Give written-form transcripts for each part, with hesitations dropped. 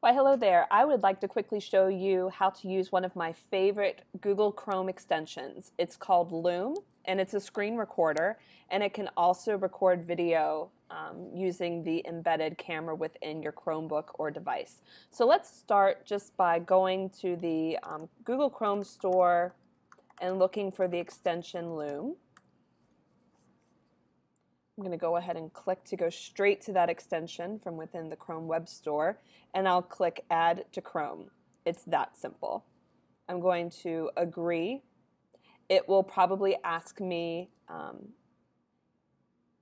Why, hello there. I would like to quickly show you how to use one of my favorite Google Chrome extensions. It's called Loom, and it's a screen recorder, and it can also record video using the embedded camera within your Chromebook or device. So let's start just by going to the Google Chrome store and looking for the extension Loom. I'm going to go ahead and click to go straight to that extension from within the Chrome Web Store, and I'll click Add to Chrome. It's that simple. I'm going to agree. It will probably ask me,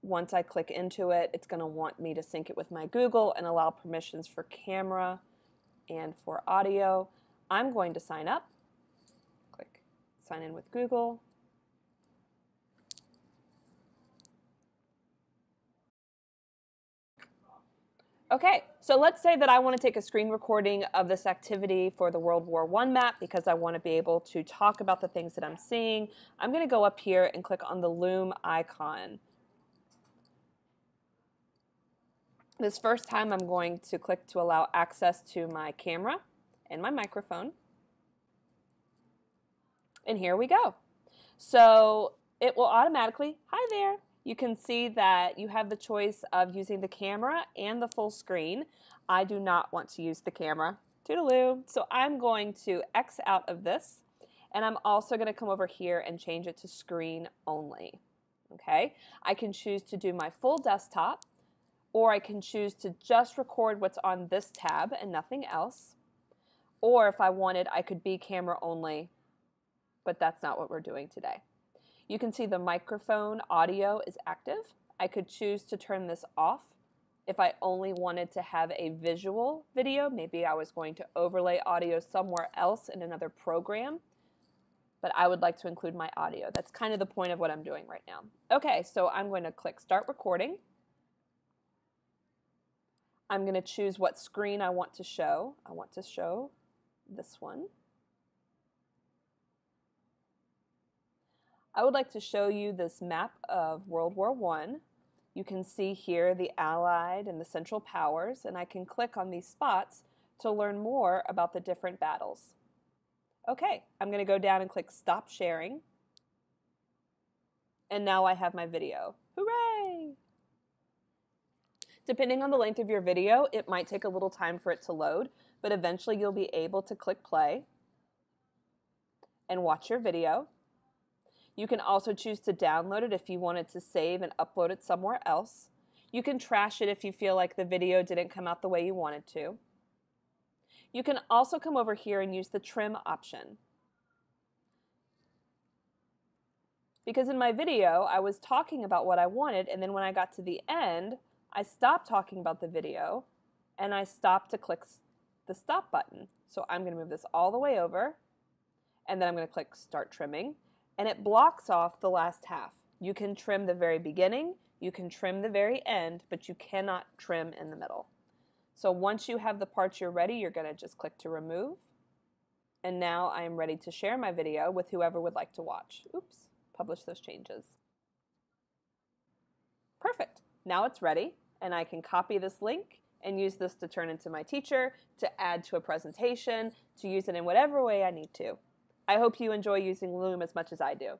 once I click into it, it's going to want me to sync it with my Google and allow permissions for camera and for audio. I'm going to sign up. Click Sign in with Google. Okay, so let's say that I want to take a screen recording of this activity for the World War I map because I want to be able to talk about the things that I'm seeing. I'm going to go up here and click on the Loom icon. This first time I'm going to click to allow access to my camera and my microphone. And here we go. So it will automatically, hi there. You can see that you have the choice of using the camera and the full screen. I do not want to use the camera. Toodaloo. So I'm going to X out of this, and I'm also going to come over here and change it to screen only. Okay? I can choose to do my full desktop, or I can choose to just record what's on this tab and nothing else. Or if I wanted, I could be camera only, but that's not what we're doing today. You can see the microphone audio is active. I could choose to turn this off if I only wanted to have a visual video. Maybe I was going to overlay audio somewhere else in another program, but I would like to include my audio. That's kind of the point of what I'm doing right now. Okay, so I'm going to click Start Recording. I'm going to choose what screen I want to show. I want to show this one. I would like to show you this map of World War I. You can see here the Allied and the Central Powers, and I can click on these spots to learn more about the different battles. Okay, I'm going to go down and click Stop Sharing. And now I have my video. Hooray! Depending on the length of your video, it might take a little time for it to load, but eventually you'll be able to click play and watch your video. You can also choose to download it if you wanted to save and upload it somewhere else. You can trash it if you feel like the video didn't come out the way you wanted to. You can also come over here and use the trim option. Because in my video, I was talking about what I wanted, and then when I got to the end, I stopped talking about the video, and I stopped to click the stop button. So I'm going to move this all the way over, and then I'm going to click Start Trimming. And it blocks off the last half. You can trim the very beginning, you can trim the very end, but you cannot trim in the middle. So once you have the parts you're ready, you're going to just click to remove. And now I am ready to share my video with whoever would like to watch. Oops, publish those changes. Perfect. Now it's ready, and I can copy this link and use this to turn into my teacher, to add to a presentation, to use it in whatever way I need to. I hope you enjoy using Loom as much as I do.